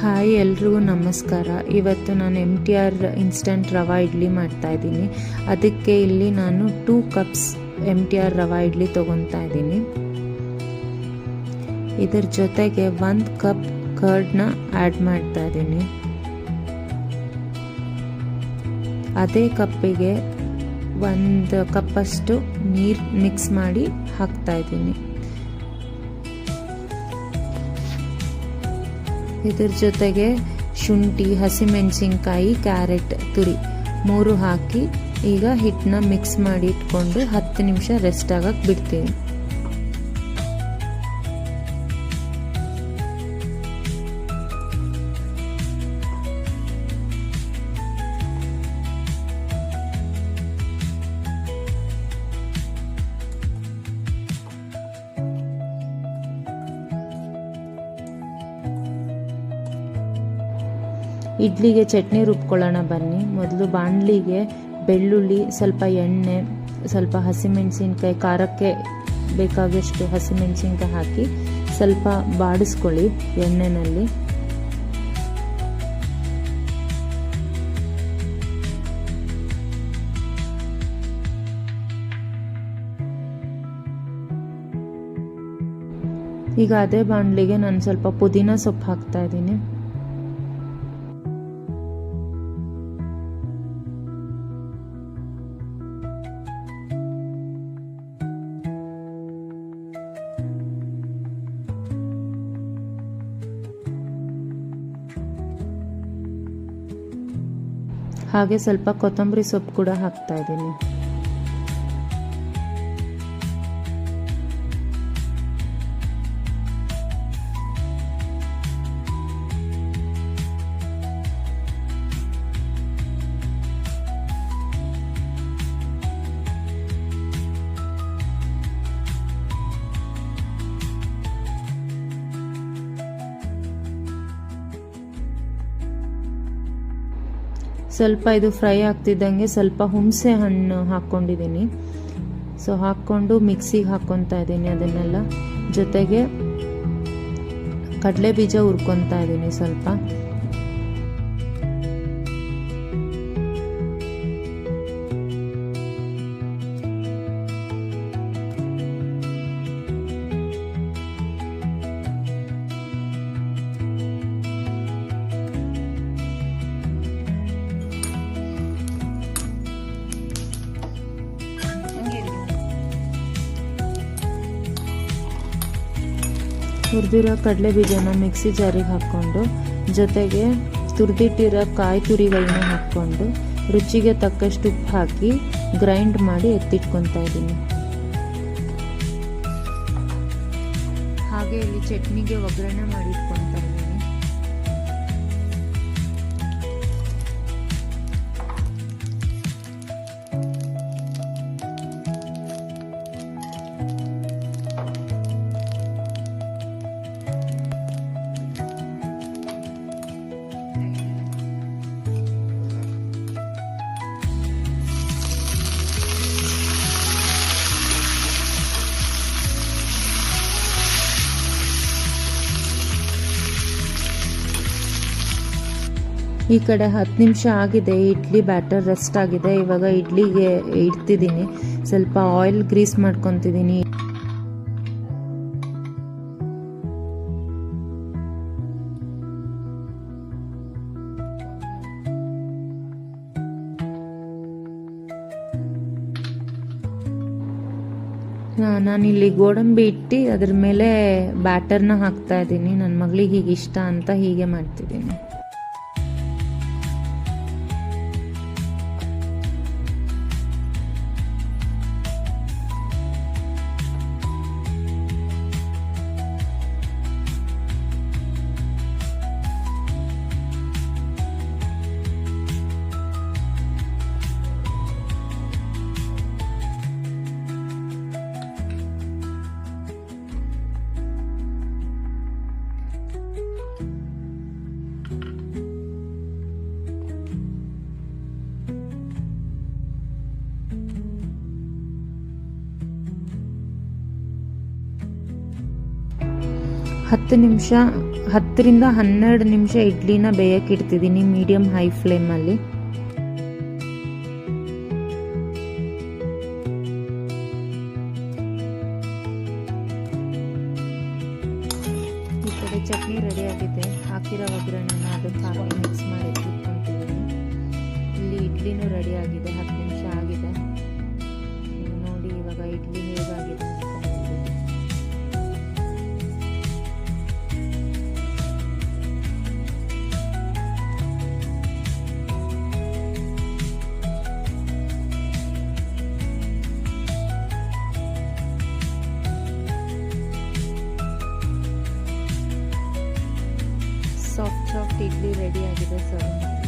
Hi ಎಲ್ರಿಗೂ ನಮಸ್ಕಾರ. ಇವತ್ತು ನಾನು MTR ಇನ್ಸ್ಟಂಟ್ ರವಾ ಇಡ್ಲಿ ಮಾಡ್ತಾ ಇದ್ದೀನಿ. ಅದಕ್ಕೆ ಇಲ್ಲಿ ನಾನು 2 ಕಪ್ಸ್ MTR ರವಾ ಇಡ್ಲಿ ತೊಗೊತಾ ಇದ್ದೀನಿ. ಇದರ ಜೊತೆಗೆ 1 ಕಪ್ ಕರ್ಡ್ನ ಆ್ಯಡ್ ಮಾಡ್ತಾ ಇದ್ದೀನಿ. ಅದೇ ಕಪ್ಪಿಗೆ 1 ಕಪ್ಪಷ್ಟು ನೀರು ಮಿಕ್ಸ್ ಮಾಡಿ ಹಾಕ್ತಾ ಇದ್ದೀನಿ. ಇದರ ಜೊತೆಗೆ ಶುಂಠಿ, ಹಸಿಮೆಣಸಿನ್ಕಾಯಿ, ಕ್ಯಾರೆಟ್ ತುರಿ 3 ಹಾಕಿ ಈಗ ಹಿಟ್ಟನ್ನ ಮಿಕ್ಸ್ ಮಾಡಿ ಇಟ್ಕೊಂಡು 10 ನಿಮಿಷ ರೆಸ್ಟ್ ಆಗಕ್ಕೆ ಬಿಡ್ತೀನಿ. ಇಡ್ಲಿಗೆ ಚಟ್ನಿ ರುಬ್ಕೊಳ್ಳೋಣ ಬನ್ನಿ. ಮೊದಲು ಬಾಣಲಿಗೆ ಬೆಳ್ಳುಳ್ಳಿ, ಸ್ವಲ್ಪ ಎಣ್ಣೆ, ಸ್ವಲ್ಪ ಹಸಿಮೆಣಸಿನ್ಕಾಯಿ, ಖಾರಕ್ಕೆ ಬೇಕಾದಷ್ಟು ಹಸಿಮೆಣಸಿನ್ಕಾಯಿ ಹಾಕಿ ಸ್ವಲ್ಪ ಬಾಡಿಸ್ಕೊಳ್ಳಿ ಎಣ್ಣೆನಲ್ಲಿ. ಈಗ ಅದೇ ಬಾಣಲಿಗೆ ನಾನು ಸ್ವಲ್ಪ ಪುದೀನ ಸೊಪ್ಪು ಹಾಕ್ತಾ ಇದ್ದೀನಿ. ಹಾಗೆ ಸ್ವಲ್ಪ ಕೊತ್ತಂಬರಿ ಸೊಪ್ಪು ಕೂಡ ಹಾಕ್ತಾ ಇದ್ದೀನಿ. ಸ್ವಲ್ಪ ಇದು ಫ್ರೈ ಆಗ್ತಿದ್ದಂಗೆ ಸ್ವಲ್ಪ ಹುಣಸೆ ಹಣ್ಣು ಹಾಕ್ಕೊಂಡಿದ್ದೀನಿ. ಸೊ ಹಾಕ್ಕೊಂಡು ಮಿಕ್ಸಿಗೆ ಹಾಕ್ಕೊತಾ ಇದ್ದೀನಿ ಅದನ್ನೆಲ್ಲ. ಜೊತೆಗೆ ಕಡಲೆ ಬೀಜ ಹುರ್ಕೊತಾ ಇದ್ದೀನಿ ಸ್ವಲ್ಪ. ಹುರಿದಿರೋ ಕಡಲೆ ಬೀಜನ ಮಿಕ್ಸಿ ಜಾರಿಗೆ ಹಾಕ್ಕೊಂಡು ಜೊತೆಗೆ ತುರಿದಿಟ್ಟಿರೋ ಕಾಯಿ ತುರಿಗಳನ್ನ ಹಾಕ್ಕೊಂಡು ರುಚಿಗೆ ತಕ್ಕಷ್ಟು ಉಪ್ಪು ಹಾಕಿ ಗ್ರೈಂಡ್ ಮಾಡಿ ಎತ್ತಿಟ್ಕೊತಾ ಇದ್ದೀನಿ. ಹಾಗೆ ಇಲ್ಲಿ ಚಟ್ನಿಗೆ ಒಗ್ಗರಣೆ ಮಾಡಿ ಇಟ್ಕೊತಾ ಇದ್ದೀನಿ. ಈ ಕಡೆ 10 ನಿಮಿಷ ಆಗಿದೆ. ಇಡ್ಲಿ ಬ್ಯಾಟರ್ ರೆಸ್ಟ್ ಆಗಿದೆ. ಇವಾಗ ಇಡ್ಲಿಗೆ ಇಡ್ತಿದ್ದೀನಿ. ಸ್ವಲ್ಪ ಆಯಿಲ್ ಗ್ರೀಸ್ ಮಾಡ್ಕೊತಿದ್ದೀನಿ. ನಾನಿಲ್ಲಿ ಗೋಡಂಬಿ ಇಟ್ಟು ಅದ್ರ ಮೇಲೆ ಬ್ಯಾಟರ್ನ ಹಾಕ್ತಾ ಇದ್ದೀನಿ. ನನ್ನ ಮಗಳಿಗೆ ಹೀಗೆ ಇಷ್ಟ ಅಂತ ಹೀಗೆ ಮಾಡ್ತಿದ್ದೀನಿ. 10ರಿಂದ 12 ನಿಮಿಷ ಇಡ್ಲಿನ ಬೇಯಕ್ಕೆ ಇಡ್ತಿದ್ದೀನಿ ಮೀಡಿಯಂ ಹೈ ಫ್ಲೇಮಲ್ಲಿ. ಈ ಕಡೆ ಚಟ್ನಿ ರೆಡಿ ಆಗಿದೆ. ಹಾಕಿರೋ ಒಗ್ಗರಣೆನ ಅದಕ್ಕೆ ಹಾಕಿ ಮಿಕ್ಸ್ ಮಾಡಿ ಇಟ್ಕೊಳ್ತಿದ್ದೀನಿ. ಇಲ್ಲಿ ಇಡ್ಲಿನೂ ರೆಡಿ ಆಗಿದೆ, 10 ನಿಮಿಷ ಆಗಿದೆ ನೋಡಿ. ಇವಾಗ ಇಡ್ಲಿ ಹೇಗಾಗಿದೆ ಸಾಫ್ಟ್ ಇಡ್ಲಿ ರೆಡಿ ಆಗಿದೆ. ಸರ್ವ್